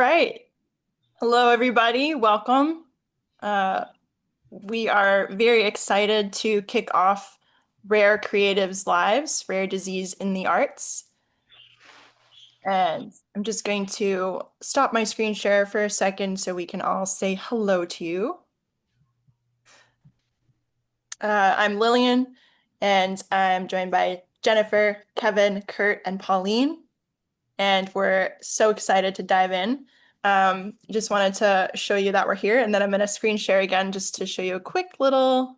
right. Hello, everybody. Welcome. Uh, we are very excited to kick off Rare Creatives Lives, Rare Disease in the Arts. And I'm just going to stop my screen share for a second so we can all say hello to you. I'm Lillian, and I'm joined by Jennifer, Kevin, Kurt, and Pauline. And we're so excited to dive in. Just wanted to show you that we're here, and then I'm going to screen share again just to show you a quick little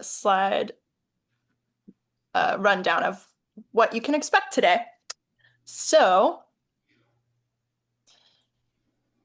slide rundown of what you can expect today. So,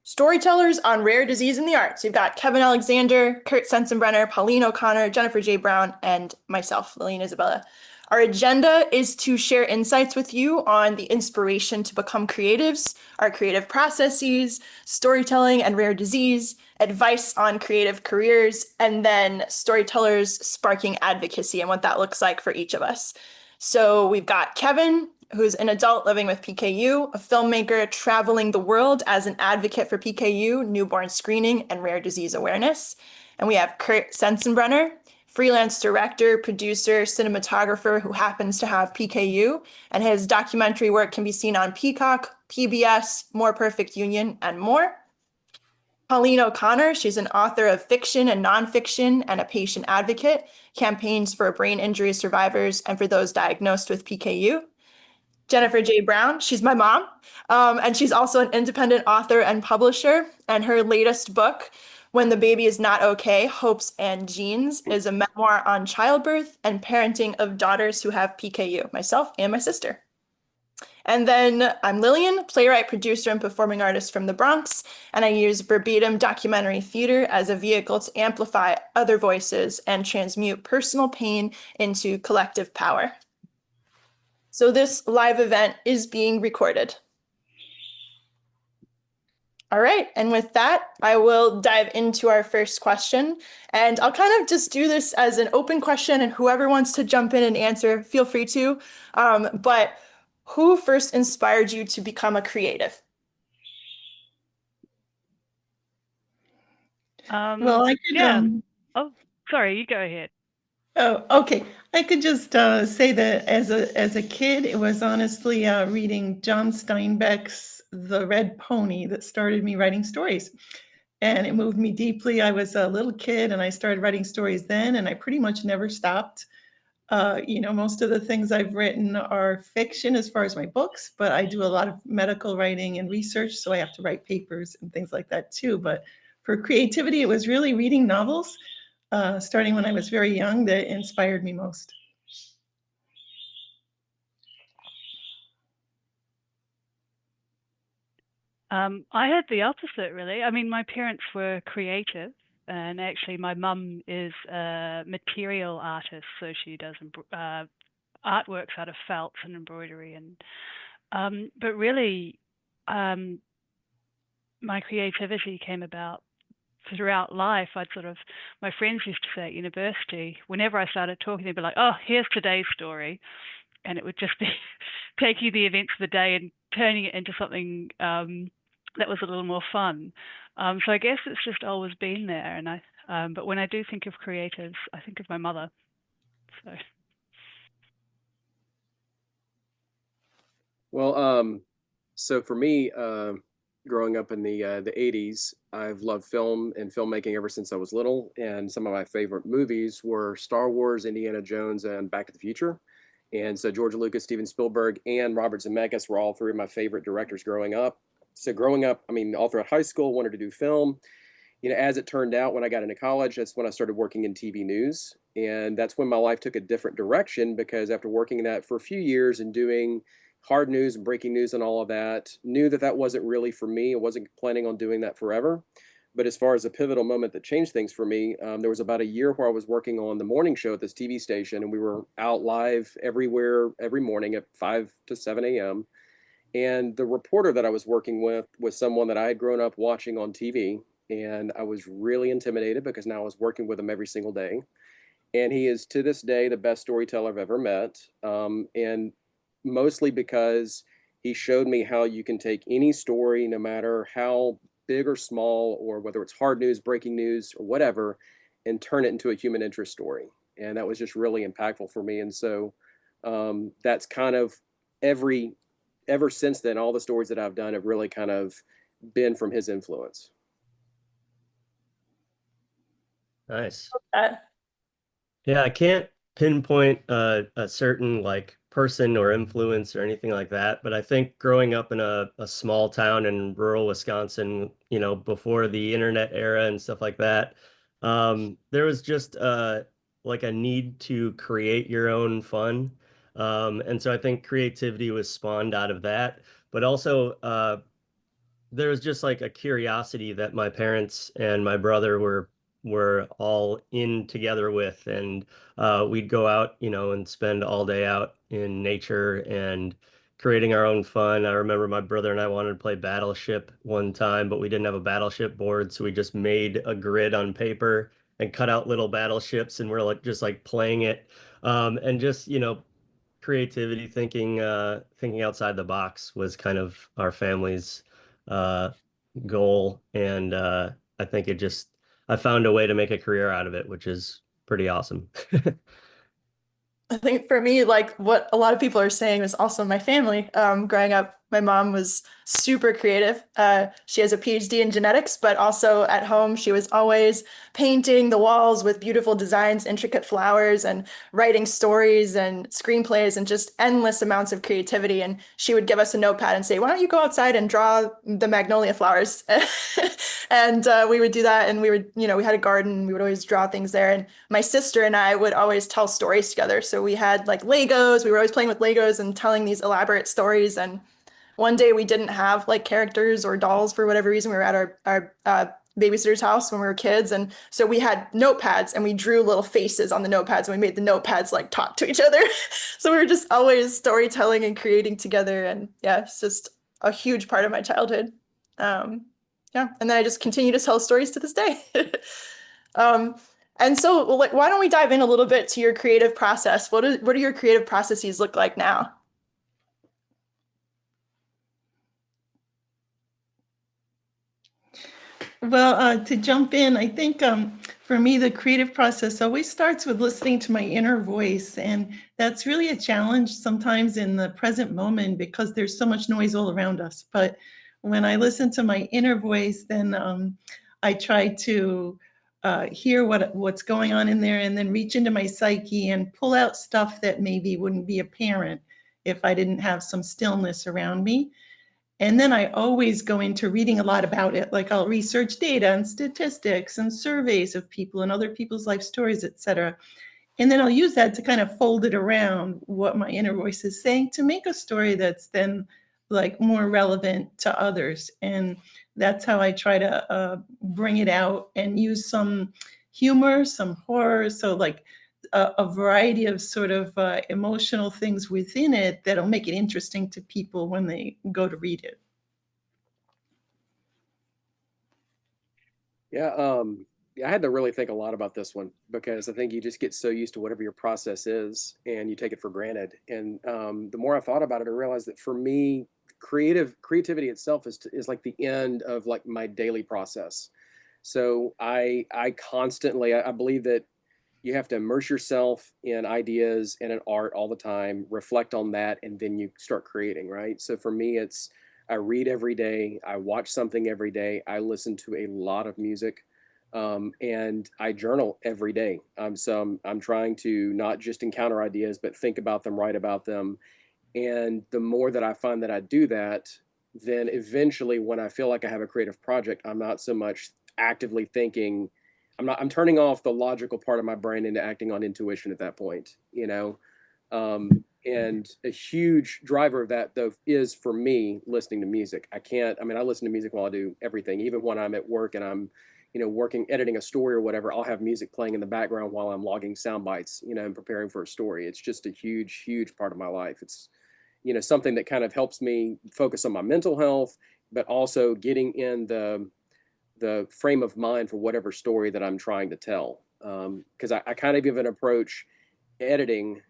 Storytellers on Rare Disease in the Arts. We've got Kevin Alexander, Kurt Sensenbrenner, Pauline O'Connor, Jennifer J. Brown, and myself, Lillian Isabella. Our agenda is to share insights with you on the inspiration to become creatives, our creative processes, storytelling and rare disease, advice on creative careers, and then storytellers sparking advocacy and what that looks like for each of us. So we've got Kevin, who's an adult living with PKU, a filmmaker traveling the world as an advocate for PKU, newborn screening, and rare disease awareness. And we have Kurt Sensenbrenner, freelance director, producer, cinematographer who happens to have PKU, and his documentary work can be seen on Peacock, PBS, More Perfect Union, and more. Pauline O'Connor, she's an author of fiction and nonfiction and a patient advocate, campaigns for brain injury survivors and for those diagnosed with PKU. Jennifer J. Brown, she's my mom, and she's also an independent author and publisher. And her latest book, When the Baby is Not Okay, Hopes and Genes, is a memoir on childbirth and parenting of daughters who have PKU, myself and my sister. And then I'm Lillian, playwright, producer, and performing artist from the Bronx, and I use verbatim documentary theater as a vehicle to amplify other voices and transmute personal pain into collective power. So this live event is being recorded. All right, and with that, I will dive into our first question. And I'll kind of just do this as an open question, and whoever wants to jump in and answer, feel free to. But who first inspired you to become a creative? Well, I could, Yeah. Oh, sorry, you go ahead. oh, okay. I could just say that as a kid, it was honestly reading John Steinbeck's The Red Pony that started me writing stories. And it moved me deeply. I was a little kid and I started writing stories then, and I pretty much never stopped. Most of the things I've written are fiction as far as my books, but I do a lot of medical writing and research, so I have to write papers and things like that too. But for creativity, it was really reading novels, starting when I was very young, that inspired me most. I had the opposite, really. I mean, my parents were creative, and actually, my mum is a material artist, so she does artworks out of felt and embroidery. But really, um, my creativity came about throughout life. My friends used to say at university, whenever I started talking, they'd be like, "Oh, here's today's story," and it would just be taking the events of the day and turning it into something that was a little more fun. So I guess it's just always been there. But when I do think of creatives, I think of my mother. So. Well, so for me, growing up in the 80s, I've loved film and filmmaking ever since I was little. And some of my favorite movies were Star Wars, Indiana Jones, and Back to the Future. And so George Lucas, Steven Spielberg, and Robert Zemeckis were all three of my favorite directors growing up. So growing up, I mean, all throughout high school, wanted to do film. As it turned out, when I got into college, that's when I started working in TV news. And that's when my life took a different direction because after working in that for a few years and doing hard news and breaking news and all of that, knew that that wasn't really for me. I wasn't planning on doing that forever. But as far as a pivotal moment that changed things for me, there was about a year where I was working on the morning show at this TV station, and we were out live everywhere every morning at 5 to 7 a.m. And the reporter that I was working with was someone that I had grown up watching on TV. And I was really intimidated because now I was working with him every single day. And he is to this day the best storyteller I've ever met. And mostly because he showed me how you can take any story, no matter how big or small, or whether it's hard news, breaking news, or whatever, and turn it into a human interest story. And that was just really impactful for me. And so that's kind of ever since then, all the stories that I've done have really kind of been from his influence. Nice. Uh, Yeah, I can't pinpoint a certain like person or influence or anything like that, but I think growing up in a small town in rural Wisconsin, you know, before the internet era and stuff like that, there was just like a need to create your own fun. And so I think creativity was spawned out of that, but also there was just like a curiosity that my parents and my brother were all in together with, and we'd go out, you know, and spend all day out in nature and creating our own fun. I remember my brother and I wanted to play Battleship one time, but we didn't have a Battleship board, so we just made a grid on paper and cut out little battleships, and we're like just like playing it, and just, you know, creativity, thinking outside the box was kind of our family's uh goal. And I think I found a way to make a career out of it, which is pretty awesome. I think for me, like what a lot of people are saying was also my family. Growing up, my mom was super creative. She has a PhD in genetics, but also at home, she was always painting the walls with beautiful designs, intricate flowers, and writing stories and screenplays and just endless amounts of creativity. And she would give us a notepad and say, "Why don't you go outside and draw the magnolia flowers?" And we would do that. And we would, you know, we had a garden. We would always draw things there. And my sister and I would always tell stories together. So we had like Legos. We were always playing with Legos and telling these elaborate stories. And one day we didn't have like characters or dolls for whatever reason. We were at our babysitter's house when we were kids. And so we had notepads and we drew little faces on the notepads and we made the notepads like talk to each other. So we were just always storytelling and creating together. And yeah, it's just a huge part of my childhood. Yeah. And then I just continue to tell stories to this day. Um, and so, like, why don't we dive in a little bit to your creative process? What do your creative processes look like now? Well, to jump in, I think for me, the creative process always starts with listening to my inner voice. And that's really a challenge sometimes in the present moment because there's so much noise all around us. But when I listen to my inner voice, then I try to hear what's going on in there and then reach into my psyche and pull out stuff that maybe wouldn't be apparent if I didn't have some stillness around me. And then I always go into reading a lot about it. Like I'll research data and statistics and surveys of people and other people's life stories, et cetera. And then I'll use that to kind of fold it around what my inner voice is saying to make a story that's then like more relevant to others. And that's how I try to bring it out and use some humor, some horror. So like a variety of sort of emotional things within it that'll make it interesting to people when they go to read it. Yeah, yeah, I had to really think a lot about this one because I think you just get so used to whatever your process is and you take it for granted. And the more I thought about it, I realized that for me, creativity itself is like the end of like my daily process. So I constantly I believe that you have to immerse yourself in ideas and in art all the time, reflect on that, and then you start creating, right? So for me, it's I read every day, I watch something every day, I listen to a lot of music, and I journal every day. So I'm trying to not just encounter ideas, but think about them, write about them. And the more that I find that I do that, then eventually when I feel like I have a creative project, I'm not so much actively thinking, I'm turning off the logical part of my brain into acting on intuition at that point, you know? And a huge driver of that though is for me listening to music. I mean, I listen to music while I do everything, even when I'm at work and I'm, you know, working, editing a story or whatever, I'll have music playing in the background while I'm logging sound bites, you know, and preparing for a story. It's just a huge, huge part of my life. It's, you know, something that kind of helps me focus on my mental health, but also getting in the frame of mind for whatever story that I'm trying to tell. Because I kind of give an approach editing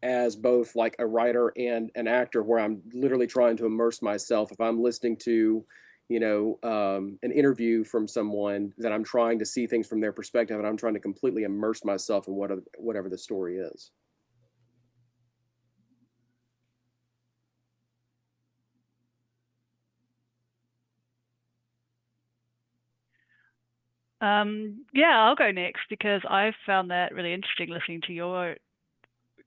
as both like a writer and an actor, where I'm literally trying to immerse myself. If I'm listening to, an interview from someone, that I'm trying to see things from their perspective, and I'm trying to completely immerse myself in whatever the story is. Yeah, I'll go next because I've found that really interesting listening to your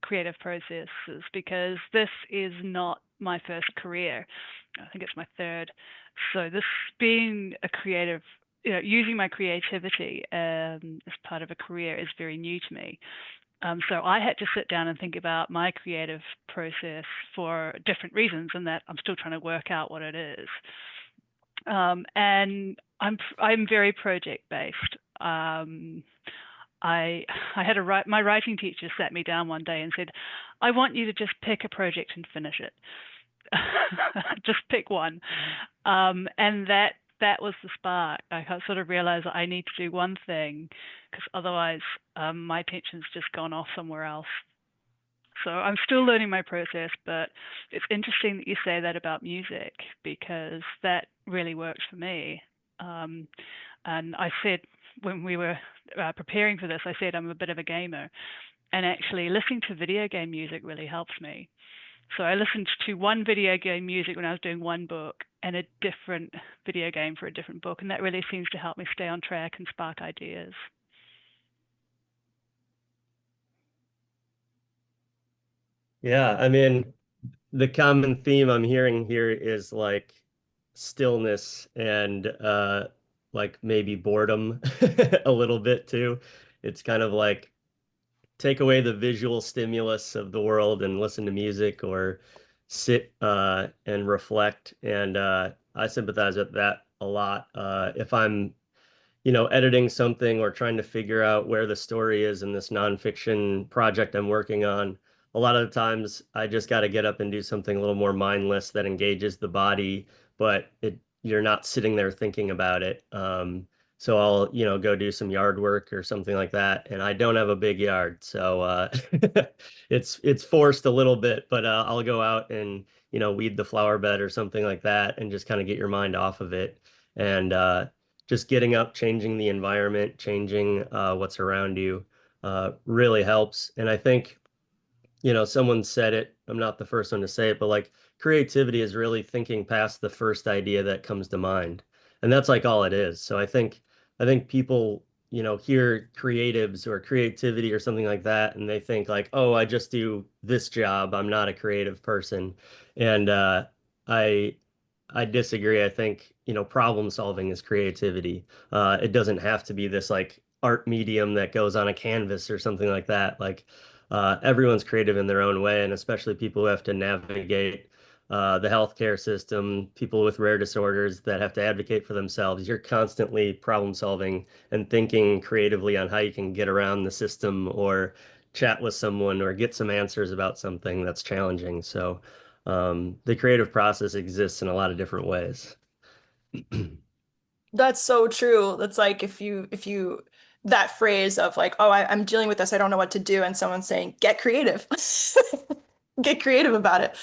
creative processes, because this is not my first career. I think it's my third. So this being a creative, using my creativity as part of a career is very new to me. So I had to sit down and think about my creative process for different reasons, and that I'm still trying to work out what it is. And I'm very project based. I had my writing teacher sat me down one day and said, "I want you to just pick a project and finish it. Just pick one." And that was the spark. I sort of realized that I need to do one thing, because otherwise my attention's just gone off somewhere else. So I'm still learning my process, but it's interesting that you say that about music, because that really works for me. And I said, when we were preparing for this, I said I'm a bit of a gamer, and actually listening to video game music really helps me. So I listened to one video game music when I was doing one book, and a different video game for a different book, and that really seems to help me stay on track and spark ideas. Yeah, I mean, the common theme I'm hearing here is like stillness and like maybe boredom a little bit too. It's kind of like take away the visual stimulus of the world and listen to music, or sit and reflect. And I sympathize with that a lot. If I'm editing something or trying to figure out where the story is in this nonfiction project I'm working on, a lot of the times I just got to get up and do something a little more mindless that engages the body, but you're not sitting there thinking about it. So I'll, go do some yard work or something like that. And I don't have a big yard, so it's forced a little bit, but I'll go out and, weed the flower bed or something like that, and just kind of get your mind off of it. And just getting up, changing the environment, changing what's around you really helps. And I think, someone said it, I'm not the first one to say it, but like creativity is really thinking past the first idea that comes to mind. And that's like all it is. So I think people, hear creatives or creativity or something like that, and they think like, oh, I just do this job. I'm not a creative person. And I I disagree. I think, problem solving is creativity. It doesn't have to be this like art medium that goes on a canvas or something like that. Like everyone's creative in their own way, and especially people who have to navigate the healthcare system, people with rare disorders that have to advocate for themselves. You're constantly problem solving and thinking creatively on how you can get around the system, or chat with someone, or get some answers about something that's challenging. So the creative process exists in a lot of different ways. That's so true. That's like if you that phrase of like, oh, I'm dealing with this, I don't know what to do, and someone's saying, get creative. Get creative about it.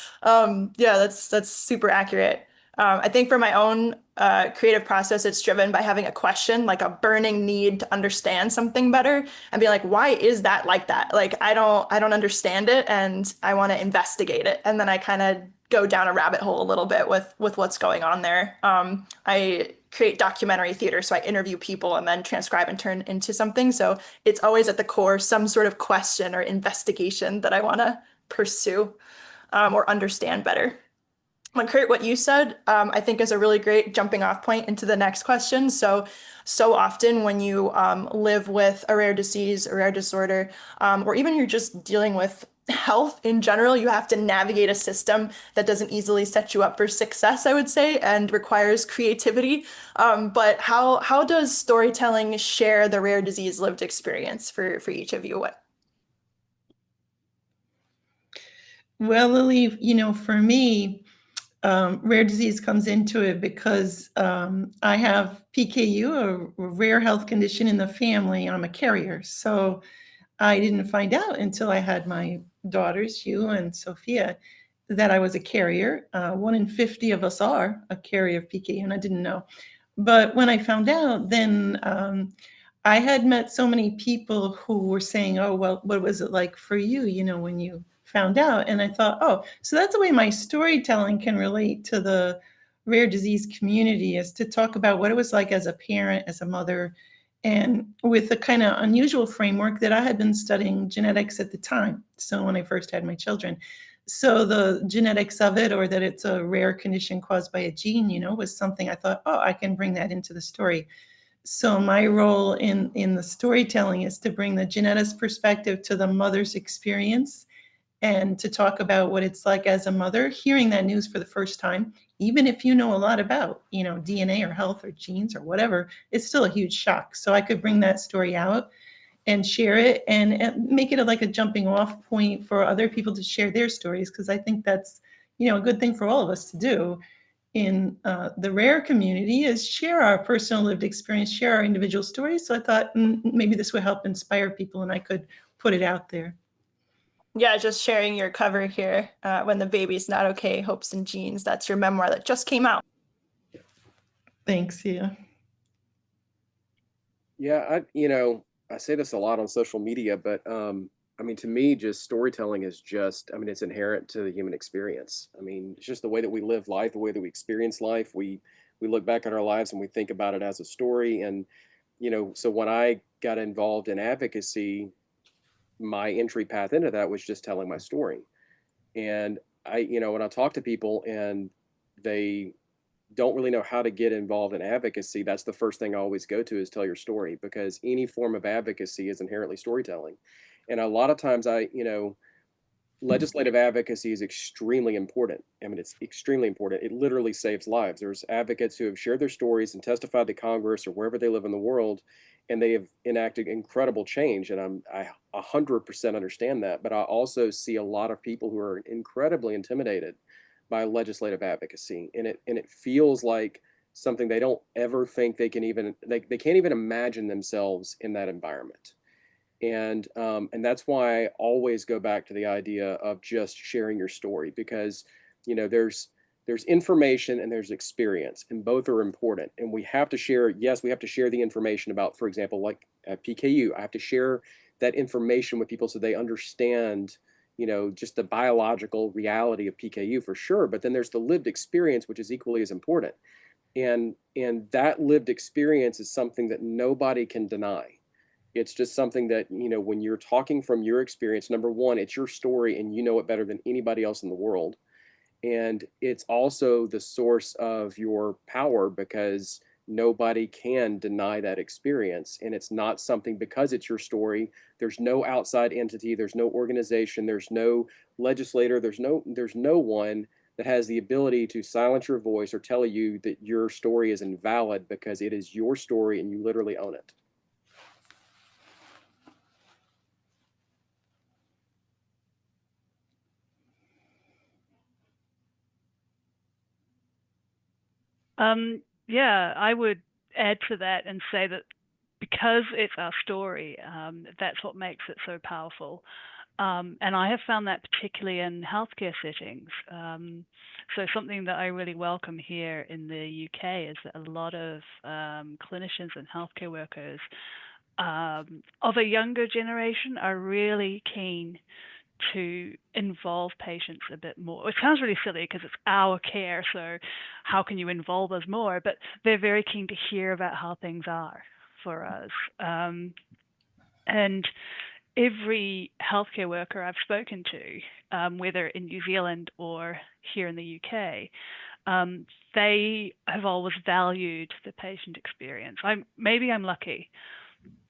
Yeah, that's super accurate. I think for my own creative process, it's driven by having a question, like a burning need to understand something better, and be like, why is that like that? Like I don't understand it, and I want to investigate it. And then I kind of go down a rabbit hole a little bit with what's going on there. I create documentary theater, so I interview people and then transcribe and turn into something. So it's always at the core some sort of question or investigation that I want to pursue or understand better. But Kurt, what you said, I think is a really great jumping off point into the next question. So often when you live with a rare disease, a rare disorder, or even you're just dealing with health in general, you have to navigate a system that doesn't easily set you up for success, I would say, and requires creativity. But how does storytelling share the rare disease lived experience for each of you? Well, Lily, for me, rare disease comes into it because I have PKU, a rare health condition in the family. I'm a carrier. So I didn't find out until I had my daughters, you and Sophia, that I was a carrier. 1 in 50 of us are a carrier of PKU, and I didn't know. But when I found out, then I had met so many people who were saying, oh, well, what was it like for you, when you found out? And I thought, oh, so that's the way my storytelling can relate to the rare disease community, is to talk about what it was like as a parent, as a mother, and with a kind of unusual framework that I had been studying genetics at the time. So when I first had my children. So the genetics of it, or that it's a rare condition caused by a gene, was something I thought, oh, I can bring that into the story. So my role in the storytelling is to bring the geneticist perspective to the mother's experience, and to talk about what it's like as a mother hearing that news for the first time. Even if you know a lot about DNA or health or genes or whatever, it's still a huge shock. So I could bring that story out and share it, and make it like a jumping off point for other people to share their stories, because I think that's a good thing for all of us to do in the rare community, is share our personal lived experience, share our individual stories. So I thought maybe this would help inspire people, and I could put it out there. Yeah, just sharing your cover here. When the Baby's Not Okay, Hopes and Genes. That's your memoir that just came out. Thanks. Yeah. Yeah, I say this a lot on social media, but I mean, to me, just storytelling is just, I mean, it's inherent to the human experience. I mean, it's just the way that we live life, the way that we experience life. We look back at our lives and we think about it as a story. And, so when I got involved in advocacy, my entry path into that was just telling my story. And when I talk to people and they don't really know how to get involved in advocacy, that's the first thing I always go to is tell your story, because any form of advocacy is inherently storytelling. And a lot of times legislative advocacy is extremely important. I mean, it's extremely important. It literally saves lives. There's advocates who have shared their stories and testified to Congress or wherever they live in the world, and they have enacted incredible change. And I 100% understand that. But I also see a lot of people who are incredibly intimidated by legislative advocacy, and it feels like something they don't ever think they can even they can't even imagine themselves in that environment. And that's why I always go back to the idea of just sharing your story, because there's information and there's experience, and both are important. And we have to share. Yes, we have to share the information about, for example, like at PKU, I have to share that information with people so they understand just the biological reality of PKU for sure. But then there's the lived experience, which is equally as important. And that lived experience is something that nobody can deny. It's just something that, when you're talking from your experience, number one, it's your story and you know it better than anybody else in the world. And it's also the source of your power, because nobody can deny that experience. And it's not something, because it's your story, there's no outside entity, there's no organization, there's no legislator, there's no one that has the ability to silence your voice or tell you that your story is invalid, because it is your story and you literally own it. Yeah, I would add to that and say that because it's our story, that's what makes it so powerful. And I have found that particularly in healthcare settings. So something that I really welcome here in the UK is that a lot of clinicians and healthcare workers of a younger generation are really keen to involve patients a bit more. It sounds really silly because it's our care, so how can you involve us more? But they're very keen to hear about how things are for us. And every healthcare worker I've spoken to, whether in New Zealand or here in the UK, they have always valued the patient experience. Maybe I'm lucky.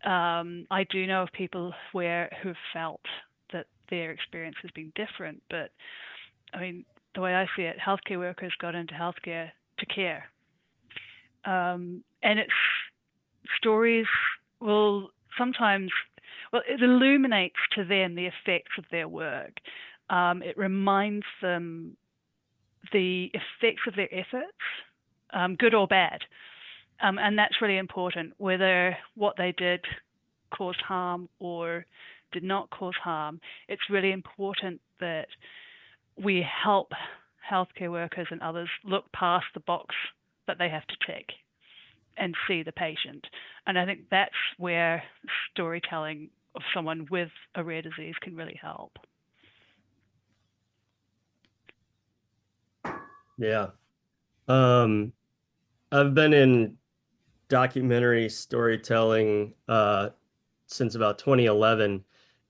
I do know of people who have felt that their experience has been different, but I mean, the way I see it, healthcare workers got into healthcare to care. And it's stories will sometimes, it illuminates to them the effects of their work. It reminds them the effects of their efforts, good or bad. And that's really important, whether what they did caused harm or did not cause harm, it's really important that we help healthcare workers and others look past the box that they have to tick and see the patient. And I think that's where storytelling of someone with a rare disease can really help. Yeah. I've been in documentary storytelling since about 2011,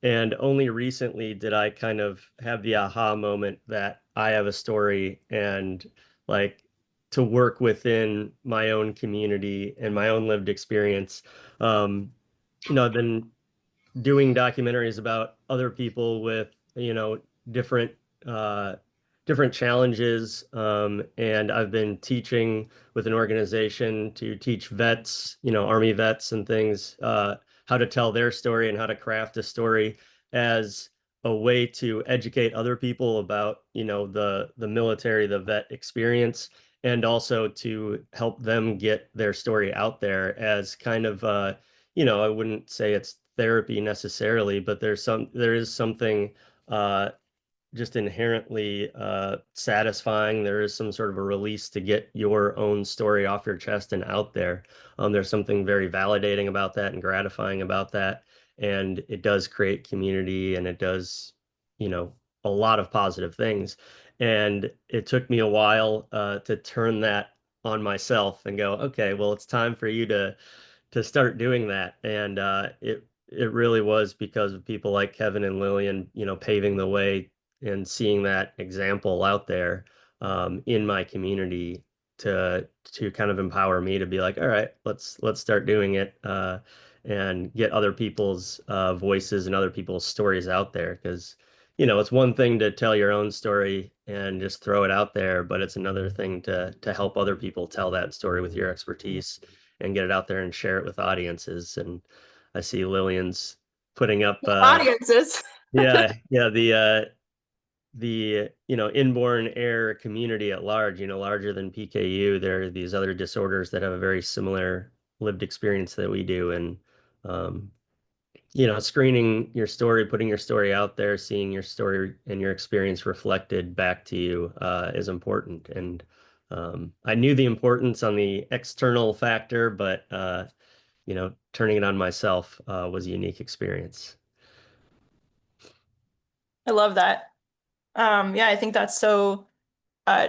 and only recently did I kind of have the aha moment that I have a story, and like to work within my own community and my own lived experience. I've been doing documentaries about other people with, different uh, different challenges. And I've been teaching with an organization to teach vets, Army vets and things, how to tell their story and how to craft a story as a way to educate other people about, the military, the vet experience, and also to help them get their story out there as kind of I wouldn't say it's therapy necessarily, but there is something just inherently satisfying. There is some sort of a release to get your own story off your chest and out there. There's something very validating about that and gratifying about that. And it does create community, and it does, a lot of positive things. And it took me a while to turn that on myself and go, okay, well, it's time for you to start doing that. And it really was because of people like Kevin and Lillian, paving the way and seeing that example out there in my community to kind of empower me to be like, all right, let's start doing it and get other people's voices and other people's stories out there. Because it's one thing to tell your own story and just throw it out there, but it's another thing to help other people tell that story with your expertise and get it out there and share it with audiences. And I see Lillian's putting up Audiences. yeah, the inborn error community at large, larger than PKU. There are these other disorders that have a very similar lived experience that we do. And screening your story, putting your story out there, seeing your story and your experience reflected back to you is important. And I knew the importance on the external factor, but turning it on myself was a unique experience. I love that. Yeah, I think that's so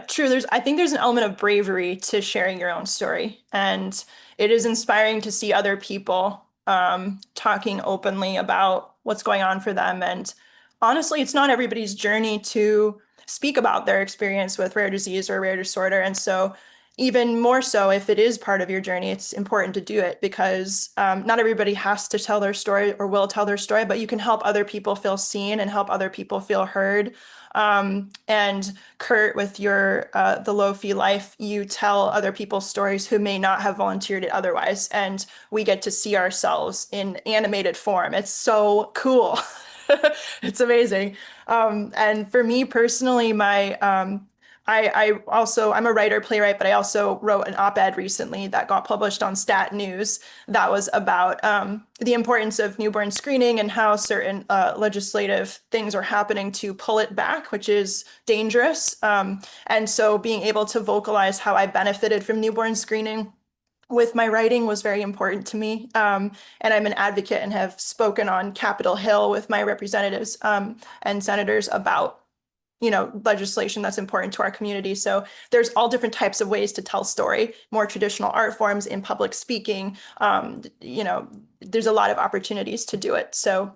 true. I think there's an element of bravery to sharing your own story, and it is inspiring to see other people talking openly about what's going on for them. And honestly, it's not everybody's journey to speak about their experience with rare disease or rare disorder. And so, even more so, if it is part of your journey, it's important to do it because not everybody has to tell their story or will tell their story, but you can help other people feel seen and help other people feel heard. And Kurt, with your the low fee life, you tell other people's stories who may not have volunteered it otherwise, and we get to see ourselves in animated form. It's so cool. It's amazing. And for me personally, I'm a writer playwright, but I also wrote an op-ed recently that got published on Stat News that was about the importance of newborn screening and how certain legislative things are happening to pull it back, which is dangerous. And so being able to vocalize how I benefited from newborn screening with my writing was very important to me. And I'm an advocate and have spoken on Capitol Hill with my representatives and senators about legislation that's important to our community. So there's all different types of ways to tell story, more traditional art forms in public speaking. There's a lot of opportunities to do it. So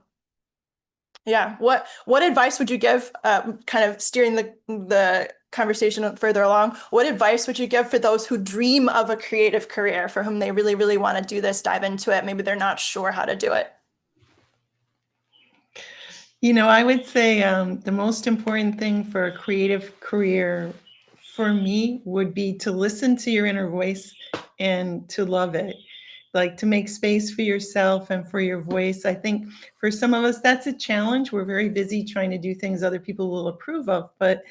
yeah, what advice would you give, kind of steering the conversation further along, what advice would you give for those who dream of a creative career, for whom they really, really want to do this, dive into it, maybe they're not sure how to do it? I would say the most important thing for a creative career for me would be to listen to your inner voice and to love it, like to make space for yourself and for your voice. I think for some of us, that's a challenge. We're very busy trying to do things other people will approve of, but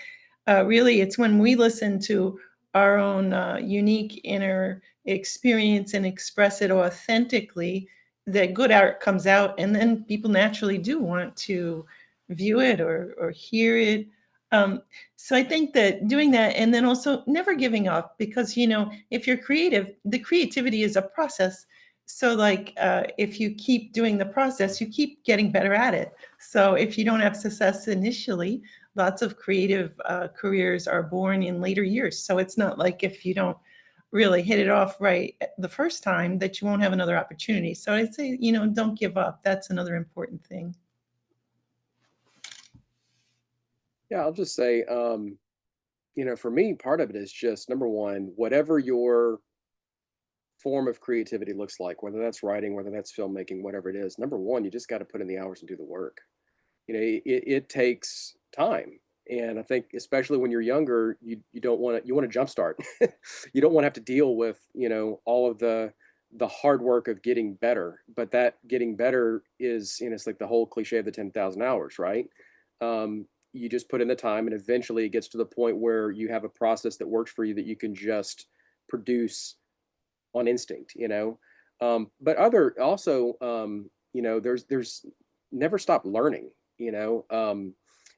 really it's when we listen to our own unique inner experience and express it authentically that good art comes out, and then people naturally do want to view it or hear it. So I think that doing that, and then also never giving up, because if you're creative, the creativity is a process. So like if you keep doing the process, you keep getting better at it. So if you don't have success initially, lots of creative careers are born in later years. So it's not like if you don't really hit it off right the first time that you won't have another opportunity. So I'd say, don't give up. That's another important thing. Yeah, I'll just say, for me, part of it is just number one, whatever your form of creativity looks like, whether that's writing, whether that's filmmaking, whatever it is, number one, you just got to put in the hours and do the work. It takes time. And I think especially when you're younger, you don't want to, you want to jumpstart. You don't want to have to deal with, all of the hard work of getting better. But that getting better is, it's like the whole cliche of the 10,000 hours, right? You just put in the time, and eventually it gets to the point where you have a process that works for you that you can just produce on instinct. But other also, there's never stop learning, you know.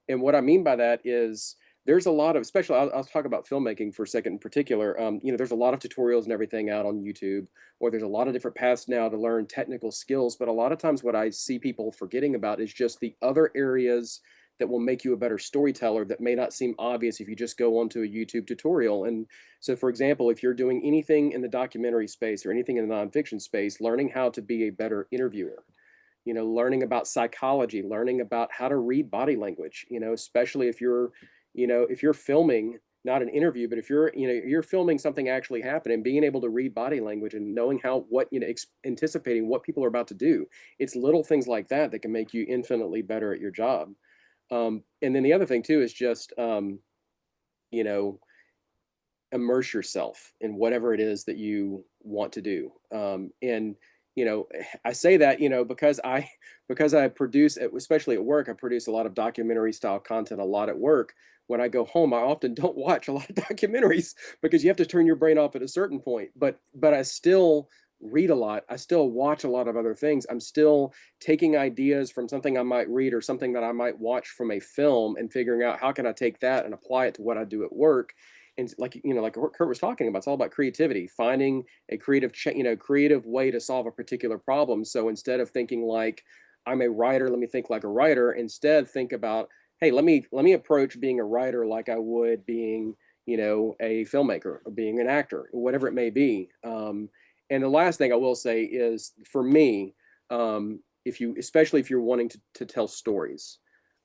And what I mean by that is there's a lot of, especially I'll talk about filmmaking for a second in particular. There's a lot of tutorials and everything out on YouTube, or there's a lot of different paths now to learn technical skills. But a lot of times what I see people forgetting about is just the other areas that will make you a better storyteller that may not seem obvious if you just go onto a YouTube tutorial. And so, for example, if you're doing anything in the documentary space or anything in the nonfiction space, learning how to be a better interviewer, learning about psychology, learning about how to read body language, especially if you're filming not an interview, but if you're filming something actually happening, being able to read body language and knowing anticipating what people are about to do. It's little things like that that can make you infinitely better at your job. And then the other thing too is just, you know, immerse yourself in whatever it is that you want to do. I say that, because I produce, especially at work, I produce a lot of documentary style content a lot at work. When I go home, I often don't watch a lot of documentaries because you have to turn your brain off at a certain point. But I still read a lot. I still watch a lot of other things. I'm still taking ideas from something I might read or something that I might watch from a film and figuring out how can I take that and apply it to what I do at work. And like Kurt was talking about, it's all about creativity, finding a creative way to solve a particular problem. So instead of thinking like I'm a writer, let me think like a writer. Instead, think about, hey, let me approach being a writer like I would being, a filmmaker or being an actor, whatever it may be. And the last thing I will say is, for me, especially if you're wanting to tell stories,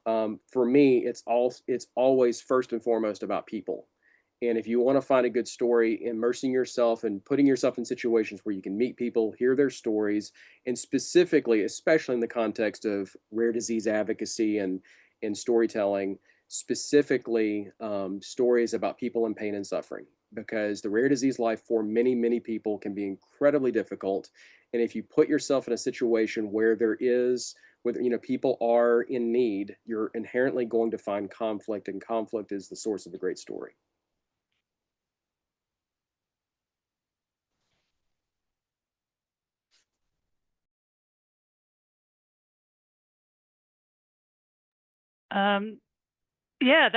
for me, it's always first and foremost about people. And if you want to find a good story, immersing yourself and putting yourself in situations where you can meet people, hear their stories, and specifically, especially in the context of rare disease advocacy and storytelling, specifically stories about people in pain and suffering, because the rare disease life for many, many people can be incredibly difficult. And if you put yourself in a situation where people are in need, you're inherently going to find conflict, and conflict is the source of a great story. Yeah,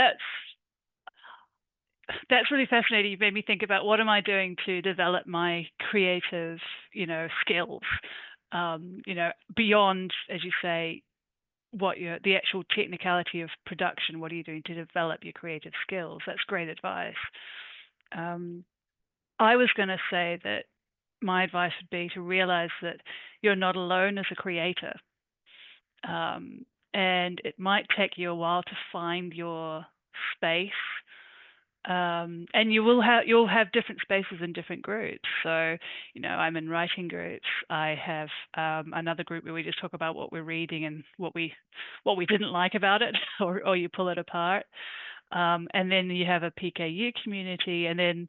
that's really fascinating. You made me think about what am I doing to develop my creative, skills, beyond, as you say, the actual technicality of production. What are you doing to develop your creative skills? That's great advice. I was going to say that my advice would be to realize that you're not alone as a creator. And it might take you a while to find your space. And you'll have different spaces in different groups. So, I'm in writing groups. I have another group where we just talk about what we're reading and what we didn't like about it, or you pull it apart. And then you have a PKU community, and then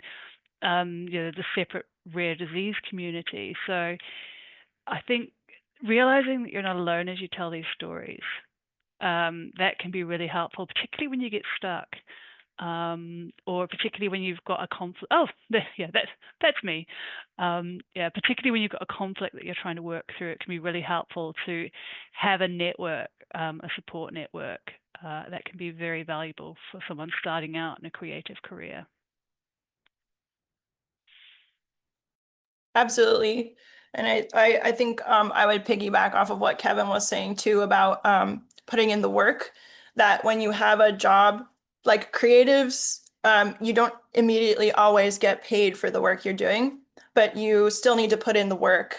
the separate rare disease community. So I think realizing that you're not alone as you tell these stories, that can be really helpful, particularly when you get stuck. or particularly when you've got a conflict. Oh, yeah, that's me. Yeah, particularly when you've got a conflict that you're trying to work through, it can be really helpful to have a network, a support network. That can be very valuable for someone starting out in a creative career. Absolutely. And I think I would piggyback off of what Kevin was saying too about putting in the work, that when you have a job like creatives, you don't immediately always get paid for the work you're doing, but you still need to put in the work.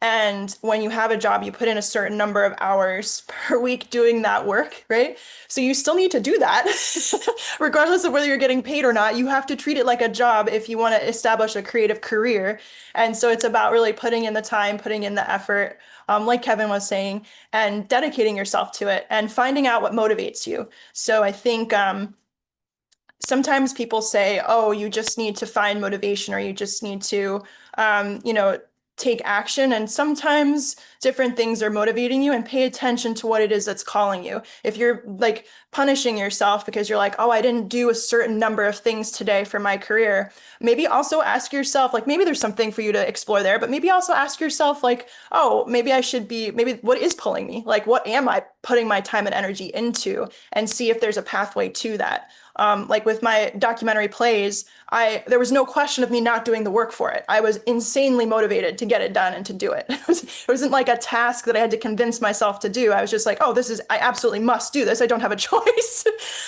And when you have a job, you put in a certain number of hours per week doing that work, right? So you still need to do that. Regardless of whether you're getting paid or not, you have to treat it like a job if you want to establish a creative career. And so it's about really putting in the time, putting in the effort, like Kevin was saying, and dedicating yourself to it and finding out what motivates you. So I think sometimes people say, oh, you just need to find motivation or you just need to, take action. And sometimes different things are motivating you, and pay attention to what it is that's calling you. If you're like punishing yourself because you're like, oh, I didn't do a certain number of things today for my career, maybe also ask yourself, like, maybe there's something for you to explore there, but maybe also ask yourself, like, oh, maybe what is pulling me? Like, what am I putting my time and energy into? And see if there's a pathway to that. Like with my documentary plays, there was no question of me not doing the work for it. I was insanely motivated to get it done and to do it. It wasn't like a task that I had to convince myself to do. I was just like, oh, I absolutely must do this. I don't have a choice.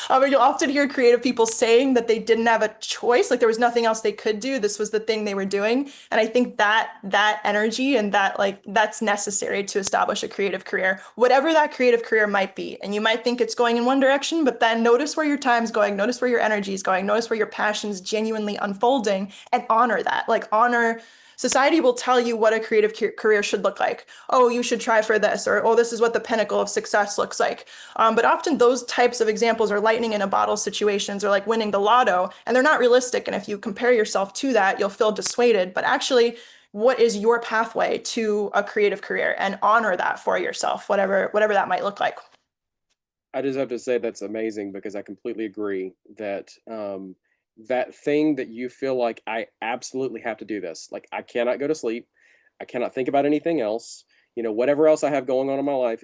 You'll often hear creative people saying that they didn't have a choice, like there was nothing else they could do. This was the thing they were doing. And I think that energy and that's necessary to establish a creative career, whatever that creative career might be. And you might think it's going in one direction, but then notice where your time's going, notice where your energy is going, notice where your passion's genuinely unfolding, and honor that. Like, society will tell you what a creative career should look like. Oh, you should try for this, or oh, this is what the pinnacle of success looks like. But often those types of examples are lightning in a bottle situations, or like winning the lotto, and they're not realistic. And if you compare yourself to that, you'll feel dissuaded. But actually, what is your pathway to a creative career, and honor that for yourself, whatever that might look like. I just have to say that's amazing, because I completely agree that that thing that you feel like, I absolutely have to do this. Like, I cannot go to sleep. I cannot think about anything else. Whatever else I have going on in my life,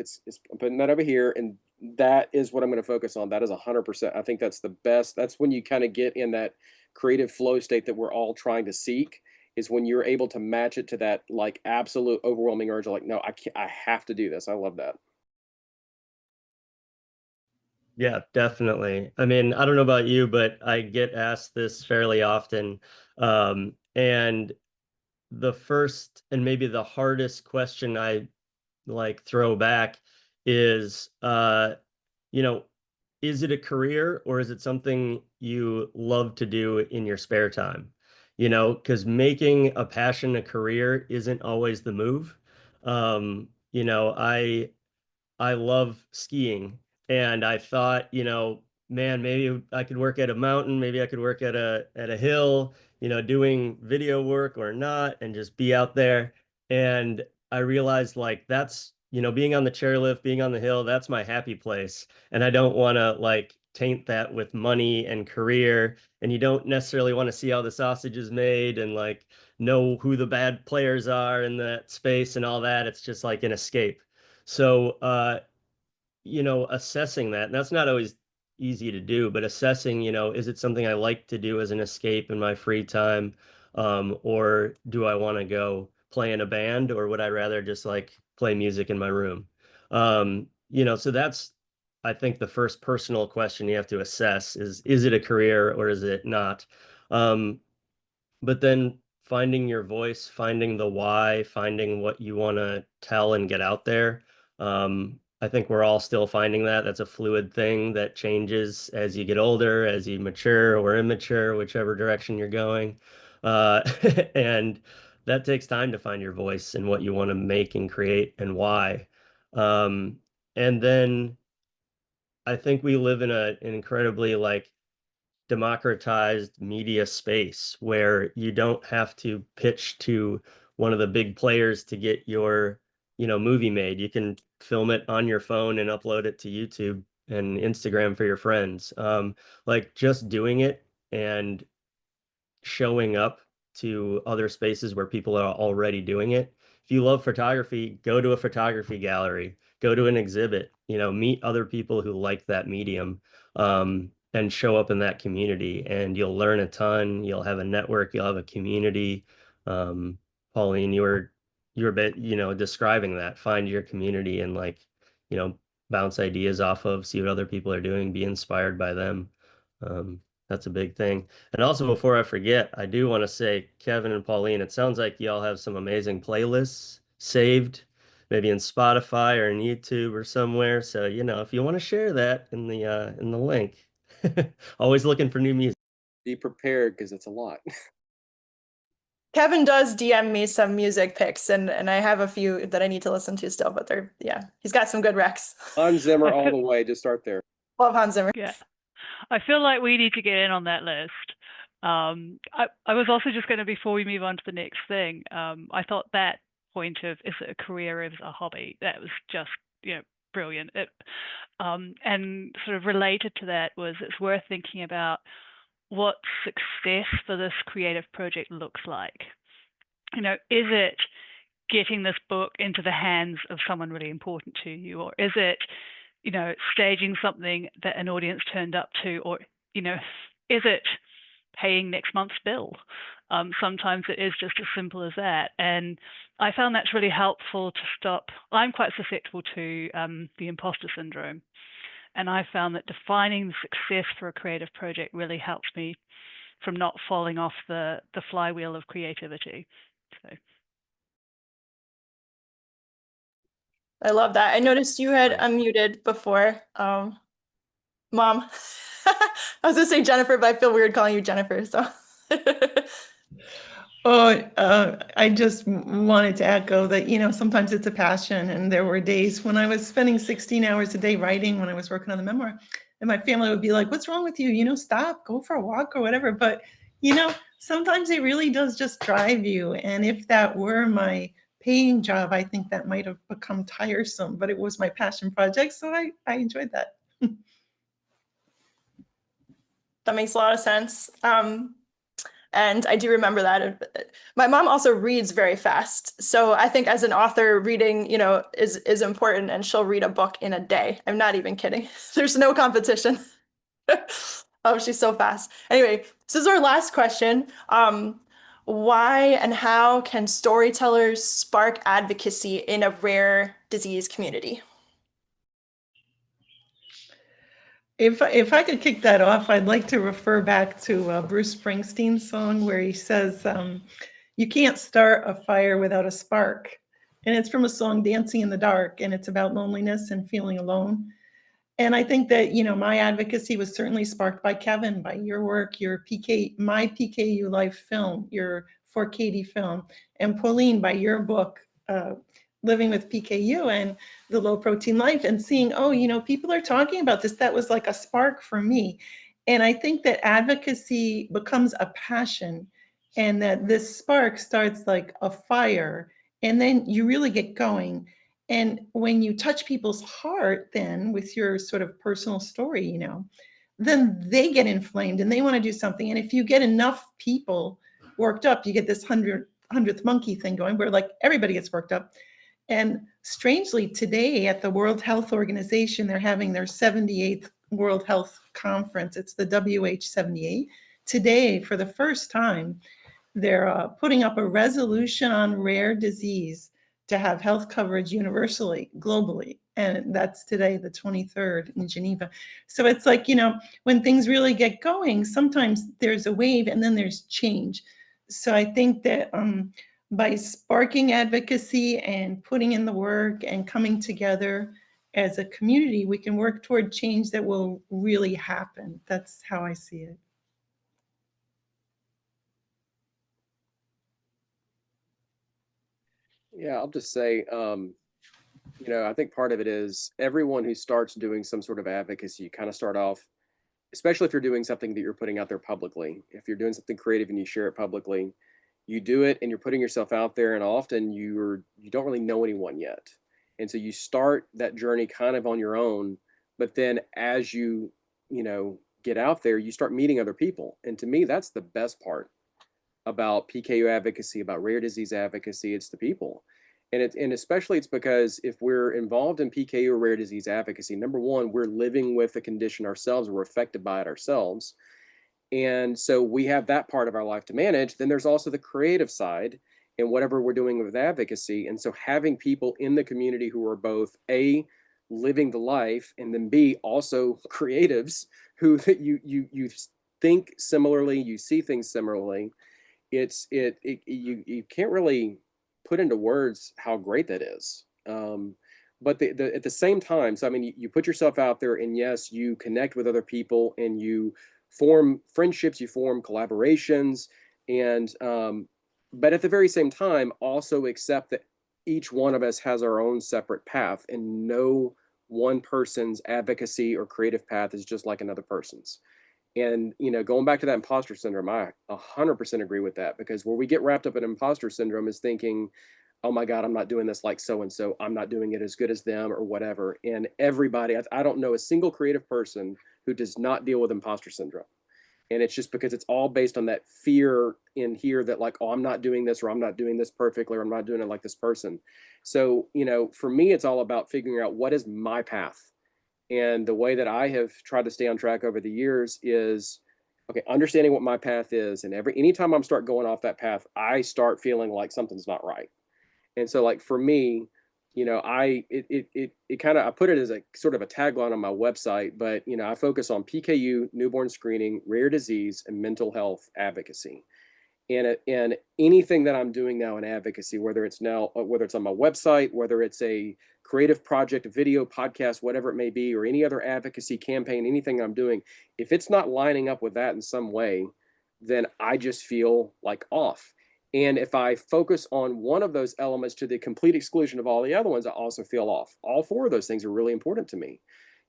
I'm putting that over here, and that is what I'm going to focus on. That is 100%. I think that's the best. That's when you kind of get in that creative flow state that we're all trying to seek. Is when you're able to match it to that like absolute overwhelming urge. Like, no, I can't. I have to do this. I love that. Yeah, definitely. I mean, I don't know about you, but I get asked this fairly often. And the first and maybe the hardest question I like throw back is, you know, is it a career or is it something you love to do in your spare time? Because making a passion a career isn't always the move. I love skiing, and I thought, man, maybe I could work at a mountain, maybe I could work at a hill, doing video work or not, and just be out there. And I realized like that's, being on the chairlift, being on the hill, that's my happy place. And I don't want to like taint that with money and career. And you don't necessarily want to see how the sausage is made and like know who the bad players are in that space and all that. It's just like an escape. So, assessing that, and that's not always easy to do, but assessing, is it something I like to do as an escape in my free time? Or do I want to go play in a band, or would I rather just like play music in my room? So that's, I think, the first personal question you have to assess is it a career or is it not? Um, but then finding your voice, finding the why, finding what you want to tell and get out there. I think we're all still finding that. That's a fluid thing that changes as you get older, as you mature or immature, whichever direction you're going. Uh, and that takes time to find your voice and what you want to make and create and why. Um, and then I think we live in an incredibly like democratized media space where you don't have to pitch to one of the big players to get your, movie made. You can film it on your phone and upload it to YouTube and Instagram for your friends. Like just doing it and showing up to other spaces where people are already doing it. If you love photography, go to a photography gallery, go to an exhibit, meet other people who like that medium, and show up in that community, and you'll learn a ton. You'll have a network, you'll have a community. Um, Pauline, you were a bit, describing that. Find your community and you know, bounce ideas off of, see what other people are doing, be inspired by them. That's a big thing. And also, before I forget, I do want to say, Kevin and Pauline, it sounds like y'all have some amazing playlists saved, maybe in Spotify or in YouTube or somewhere. So, if you want to share that in the link, always looking for new music. Be prepared because it's a lot. Kevin does DM me some music picks, and I have a few that I need to listen to still, but he's got some good recs. Hans Zimmer all the way. Just start there. Love Hans Zimmer. Yeah. I feel like we need to get in on that list. I was also just going to, before we move on to the next thing, I thought that point of, is it a career or is it a hobby? That was just, brilliant. And sort of related to that was, it's worth thinking about what success for this creative project looks like. Is it getting this book into the hands of someone really important to you, or is it staging something that an audience turned up to, or is it paying next month's bill? Sometimes it is just as simple as that, and I found that's really helpful to stop. I'm quite susceptible to the imposter syndrome, and I found that defining the success for a creative project really helps me from not falling off the flywheel of creativity. So. I love that. I noticed you had unmuted before. Mom. I was gonna say Jennifer, but I feel weird calling you Jennifer, so. I just wanted to echo that, sometimes it's a passion. And there were days when I was spending 16 hours a day writing when I was working on the memoir. And my family would be like, what's wrong with you? Stop, go for a walk or whatever. But, sometimes it really does just drive you. And if that were my paying job, I think that might have become tiresome, but it was my passion project. So I enjoyed that. That makes a lot of sense. And I do remember that. My mom also reads very fast. So I think as an author, reading, is important, and she'll read a book in a day. I'm not even kidding. There's no competition. Oh, she's so fast. Anyway, this is our last question. Why and how can storytellers spark advocacy in a rare disease community? If I could kick that off, I'd like to refer back to Bruce Springsteen's song where he says, you can't start a fire without a spark. And it's from a song, Dancing in the Dark, and it's about loneliness and feeling alone. And I think that, my advocacy was certainly sparked by Kevin, by your work, your my PKU Life film, your For Katie film, and Pauline, by your book, Living with PKU and the Low Protein Life, and seeing, people are talking about this. That was like a spark for me. And I think that advocacy becomes a passion, and that this spark starts like a fire, and then you really get going. And when you touch people's heart, then with your sort of personal story, then they get inflamed and they want to do something. And if you get enough people worked up, you get this 100th monkey thing going where like everybody gets worked up. And strangely, today at the World Health Organization, they're having their 78th World Health Conference. It's the WH78. Today, for the first time, they're putting up a resolution on rare disease to have health coverage universally, globally. And that's today, the 23rd in Geneva. So it's like, when things really get going, sometimes there's a wave and then there's change. So I think that by sparking advocacy and putting in the work and coming together as a community, we can work toward change that will really happen. That's how I see it. Yeah, I'll just say, I think part of it is everyone who starts doing some sort of advocacy, you kind of start off, especially if you're doing something that you're putting out there publicly. If you're doing something creative and you share it publicly, you do it and you're putting yourself out there, and often you don't really know anyone yet. And so you start that journey kind of on your own But then as you, get out there, you start meeting other people. And to me, that's the best part about PKU advocacy, about rare disease advocacy. It's the people. And especially it's because if we're involved in PKU or rare disease advocacy, number one, we're living with the condition ourselves, we're affected by it ourselves. And so we have that part of our life to manage. Then there's also the creative side and whatever we're doing with advocacy. And so having people in the community who are both A, living the life, and then B, also creatives who you think similarly, you see things similarly. You can't really put into words how great that is. But at the same time, so I mean, you put yourself out there, and yes, you connect with other people, and you form friendships, you form collaborations, and but at the very same time, also accept that each one of us has our own separate path, and no one person's advocacy or creative path is just like another person's. And, going back to that imposter syndrome, I 100% agree with that, because where we get wrapped up in imposter syndrome is thinking, oh my God, I'm not doing this like so-and-so. I'm not doing it as good as them or whatever. And everybody, I don't know a single creative person who does not deal with imposter syndrome. And it's just because it's all based on that fear in here that like, oh, I'm not doing this, or I'm not doing this perfectly, or I'm not doing it like this person. So, for me, it's all about figuring out what is my path. And the way that I have tried to stay on track over the years is, okay, understanding what my path is. And anytime I'm start going off that path, I start feeling like something's not right. And so like for me, I put it as a sort of a tagline on my website, but I focus on PKU, newborn screening, rare disease, and mental health advocacy. And anything that I'm doing now in advocacy, whether it's on my website, whether it's a creative project, a video, podcast, whatever it may be, or any other advocacy campaign, anything I'm doing, if it's not lining up with that in some way, then I just feel like off. And if I focus on one of those elements to the complete exclusion of all the other ones, I also feel off. All four of those things are really important to me.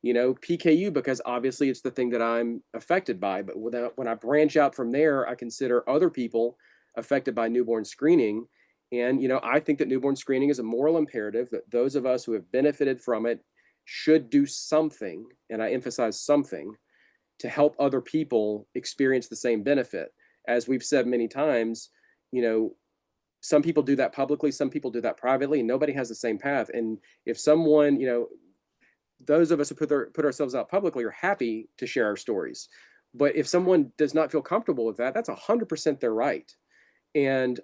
PKU, because obviously it's the thing that I'm affected by. But when I branch out from there, I consider other people affected by newborn screening. And, I think that newborn screening is a moral imperative, that those of us who have benefited from it should do something, and I emphasize something, to help other people experience the same benefit. As we've said many times, some people do that publicly, some people do that privately. Nobody has the same path. And if someone, those of us who put ourselves out publicly are happy to share our stories. But if someone does not feel comfortable with that, that's 100% their right. And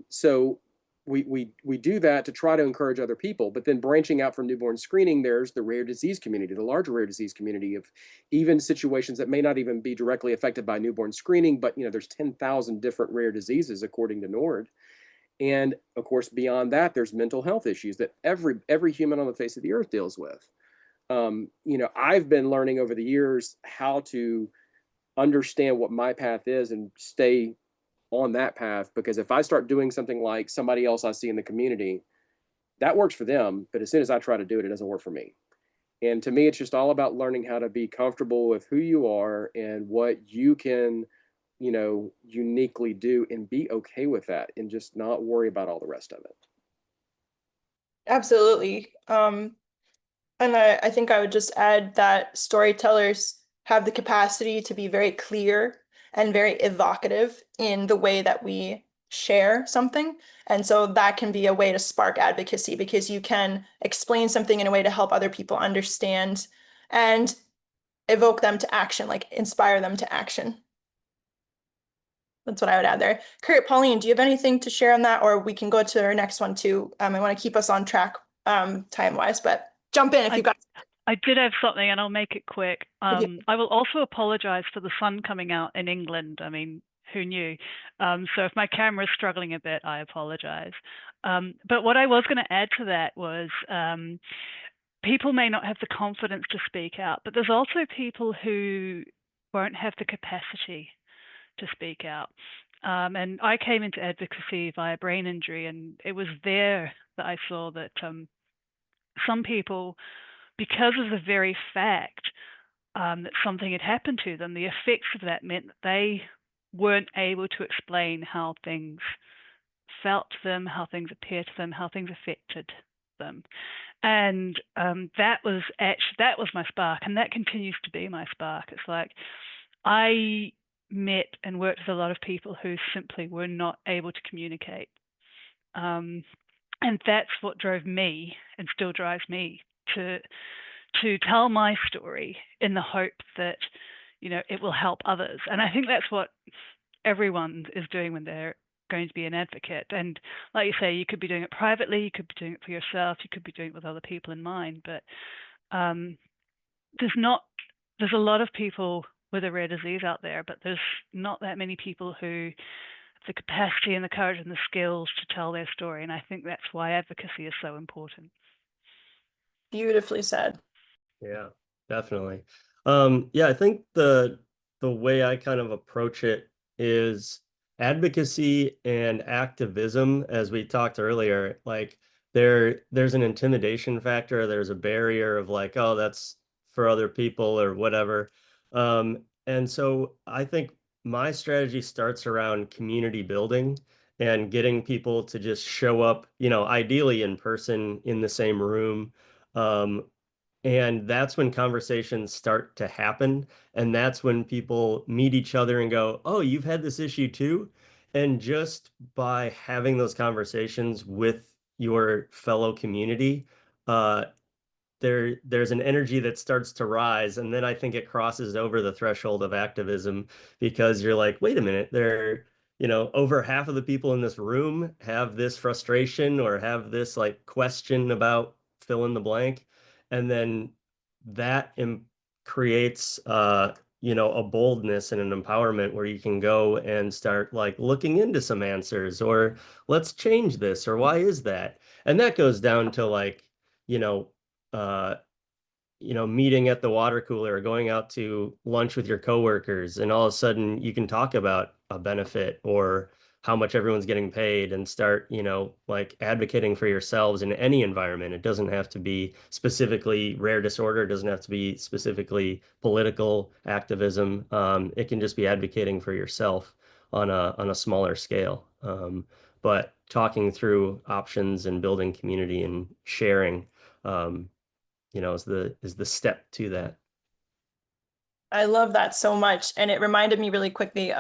so we do that to try to encourage other people. But then branching out from newborn screening, there's the rare disease community, the larger rare disease community of even situations that may not even be directly affected by newborn screening, but there's 10,000 different rare diseases according to NORD. And of course, beyond that, there's mental health issues that every human on the face of the earth deals with. I've been learning over the years how to understand what my path is and stay on that path, because if I start doing something like somebody else I see in the community, that works for them, but as soon as I try to do it, it doesn't work for me. And to me, it's just all about learning how to be comfortable with who you are and what you can, uniquely do, and be okay with that, and just not worry about all the rest of it. Absolutely. And I think I would just add that storytellers have the capacity to be very clear and very evocative in the way that we share something. And so that can be a way to spark advocacy, because you can explain something in a way to help other people understand and evoke them to action, like inspire them to action. That's what I would add there. Kurt, Pauline, do you have anything to share on that? Or we can go to our next one too. I want to keep us on track time-wise, but jump in if you've got. I did have something, and I'll make it quick. I will also apologize for the sun coming out in England. I mean, who knew? So if my camera is struggling a bit, I apologize. But what I was going to add to that was people may not have the confidence to speak out, but there's also people who won't have the capacity to speak out. And I came into advocacy via brain injury, and it was there that I saw that some people, because of the very fact that something had happened to them, the effects of that meant that they weren't able to explain how things felt to them, how things appeared to them, how things affected them. And that was my spark, and that continues to be my spark. It's like I met and worked with a lot of people who simply were not able to communicate. And that's what drove me and still drives me to tell my story in the hope that, it will help others. And I think that's what everyone is doing when they're going to be an advocate. And like you say, you could be doing it privately, you could be doing it for yourself, you could be doing it with other people in mind. But there's a lot of people with a rare disease out there, but there's not that many people who have the capacity and the courage and the skills to tell their story. And I think that's why advocacy is so important. Beautifully said. Yeah, definitely. Yeah, I think the way I kind of approach it is advocacy and activism, as we talked earlier, like there's an intimidation factor, there's a barrier of like, oh, that's for other people or whatever. And so I think my strategy starts around community building and getting people to just show up, ideally in person in the same room. And that's when conversations start to happen. And that's when people meet each other and go, oh, you've had this issue too. And just by having those conversations with your fellow community, uh, there's an energy that starts to rise, and then I think it crosses over the threshold of activism because you're like, wait a minute, over half of the people in this room have this frustration or have this like question about fill in the blank, and then that creates a boldness and an empowerment where you can go and start like looking into some answers, or let's change this, or why is that? And that goes down to like, you know, uh, meeting at the water cooler or going out to lunch with your coworkers, and all of a sudden you can talk about a benefit or how much everyone's getting paid and start, like advocating for yourselves in any environment. It doesn't have to be specifically rare disorder. It doesn't have to be specifically political activism. It can just be advocating for yourself on a smaller scale. But talking through options and building community and sharing, is the step to that. I love that so much. And it reminded me really quickly,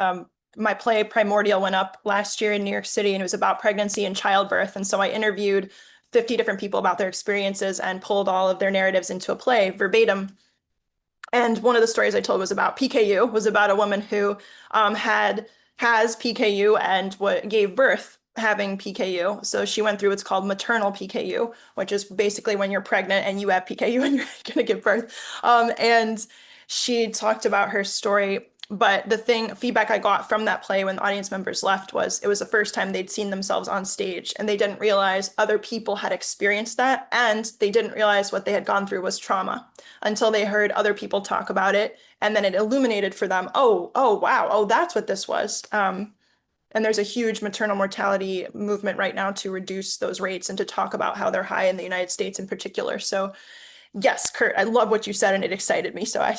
my play Primordial went up last year in New York City, and it was about pregnancy and childbirth. And so I interviewed 50 different people about their experiences and pulled all of their narratives into a play verbatim. And one of the stories I told was about PKU, was about a woman who has PKU and gave birth having PKU. So she went through what's called maternal PKU, which is basically when you're pregnant and you have PKU and you're going to give birth. And she talked about her story. But the feedback I got from that play when the audience members left was it was the first time they'd seen themselves on stage, and they didn't realize other people had experienced that, and they didn't realize what they had gone through was trauma until they heard other people talk about it, and then it illuminated for them, oh wow, oh, that's what this was. And there's a huge maternal mortality movement right now to reduce those rates and to talk about how they're high in the United States in particular. So yes, Kurt, I love what you said, and it excited me. So I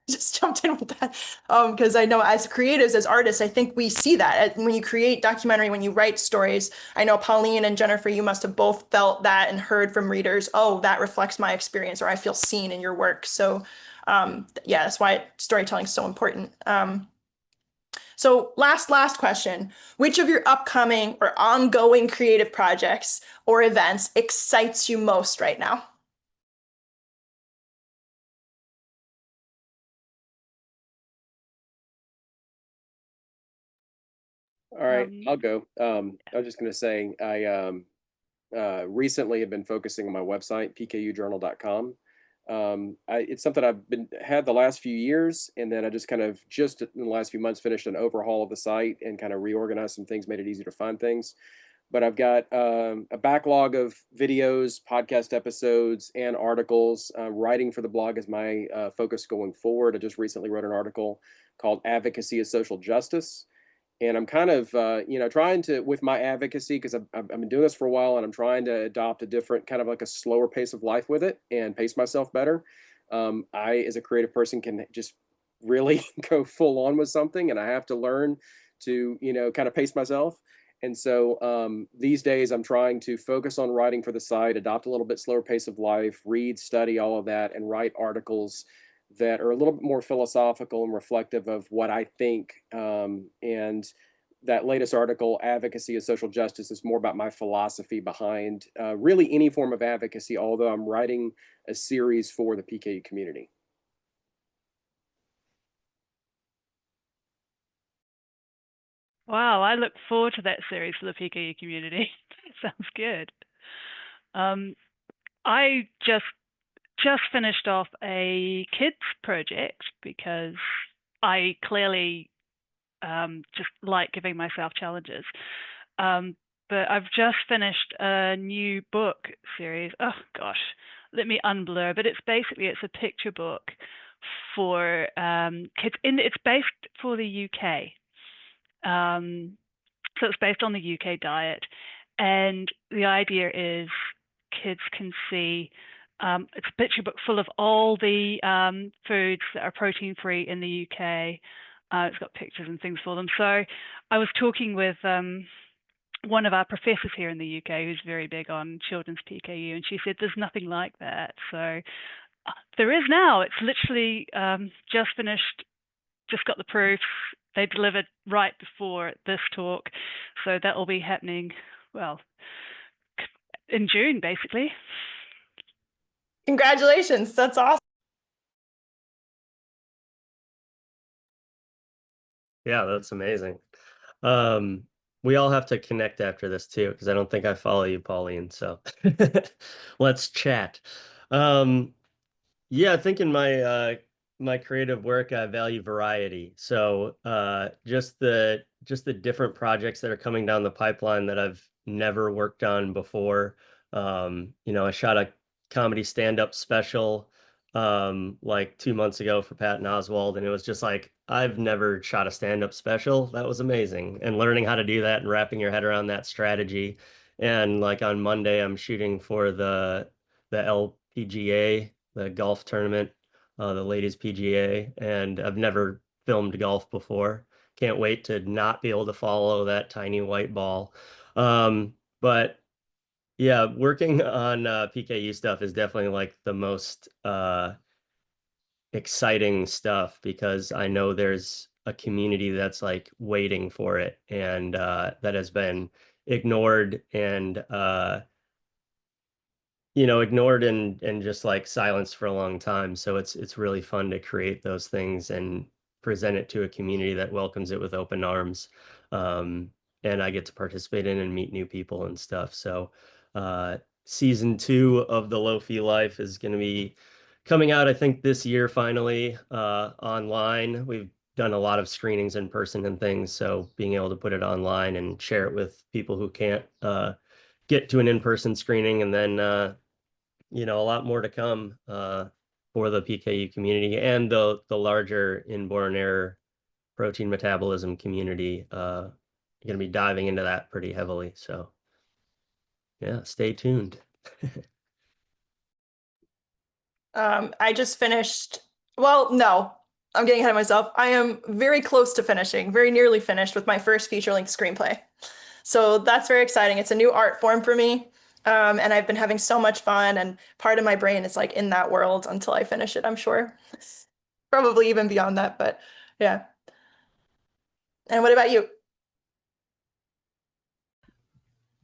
just jumped in with that because I know as creatives, as artists, I think we see that when you create documentary, when you write stories. I know Pauline and Jennifer, you must have both felt that and heard from readers, oh, that reflects my experience, or I feel seen in your work. So yeah, that's why storytelling is so important. So last question, which of your upcoming or ongoing creative projects or events excites you most right now? All right, I'll go. I was just going to say, I recently have been focusing on my website, pkujournal.com. It's something I've had the last few years, and then I just in the last few months finished an overhaul of the site and kind of reorganized some things, made it easier to find things. But I've got a backlog of videos, podcast episodes, and articles. Writing for the blog is my focus going forward. I just recently wrote an article called "Advocacy is Social Justice." And I'm kind of, trying to, with my advocacy, because I've been doing this for a while, and I'm trying to adopt a different kind of like a slower pace of life with it and pace myself better. I, as a creative person, can just really go full on with something, and I have to learn to, kind of pace myself. And so these days I'm trying to focus on writing for the site, adopt a little bit slower pace of life, read, study, all of that, and write articles that are a little bit more philosophical and reflective of what I think. And that latest article, Advocacy of Social Justice, is more about my philosophy behind really any form of advocacy, although I'm writing a series for the PKU community. Wow, I look forward to that series for the PKU community. Sounds good. I just finished off a kids project because I clearly just like giving myself challenges. But I've just finished a new book series. Oh gosh, let me unblur. But it's a picture book for kids. It's based for the UK. So it's based on the UK diet, and the idea is kids can see. It's a picture book full of all the foods that are protein free in the UK. It's got pictures and things for them. So I was talking with one of our professors here in the UK who's very big on children's PKU, and she said there's nothing like that. So there is now. It's literally just finished, just got the proofs. They delivered right before this talk. So that will be happening, well, in June, basically. Congratulations. That's awesome. Yeah, that's amazing. We all have to connect after this too, because I don't think I follow you, Pauline. So let's chat. Yeah, I think in my creative work, I value variety. So just the different projects that are coming down the pipeline that I've never worked on before. I shot a comedy stand-up special like 2 months ago for Patton Oswalt, and it was just like I've never shot a stand-up special. That was amazing. And learning how to do that and wrapping your head around that strategy. And like on Monday, I'm shooting for the LPGA, the golf tournament, the ladies PGA, and I've never filmed golf before. Can't wait to not be able to follow that tiny white ball. But yeah, working on PKU stuff is definitely like the most exciting stuff because I know there's a community that's like waiting for it and that has been ignored and ignored and just like silenced for a long time. So it's really fun to create those things and present it to a community that welcomes it with open arms. And I get to participate in and meet new people and stuff. So season 2 of The Low-Fee Life is going to be coming out, I think, this year finally online. We've done a lot of screenings in person and things, so being able to put it online and share it with people who can't get to an in-person screening, and then a lot more to come for the PKU community and the larger inborn error protein metabolism community. Going to be diving into that pretty heavily. So yeah, stay tuned. I just finished, well, no, I'm getting ahead of myself. I am very close to finishing, very nearly finished with my first feature-length screenplay. So that's very exciting. It's a new art form for me. And I've been having so much fun, and part of my brain is like in that world until I finish it, I'm sure. Probably even beyond that, but yeah. And what about you?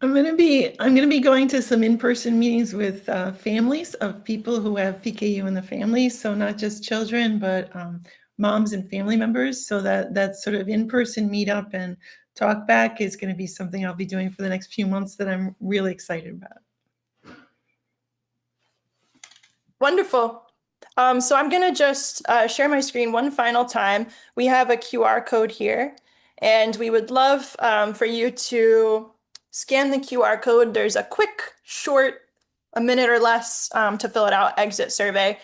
I'm gonna be going to some in-person meetings with families of people who have PKU in the family. So not just children, but moms and family members. So that sort of in-person meetup and talk back is going to be something I'll be doing for the next few months that I'm really excited about. Wonderful. So I'm gonna just share my screen one final time. We have a QR code here, and we would love for you to scan the QR code. There's a quick, short, a minute or less to fill it out, exit survey.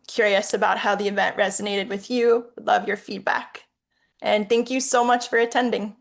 Curious about how the event resonated with you. Would love your feedback. And thank you so much for attending.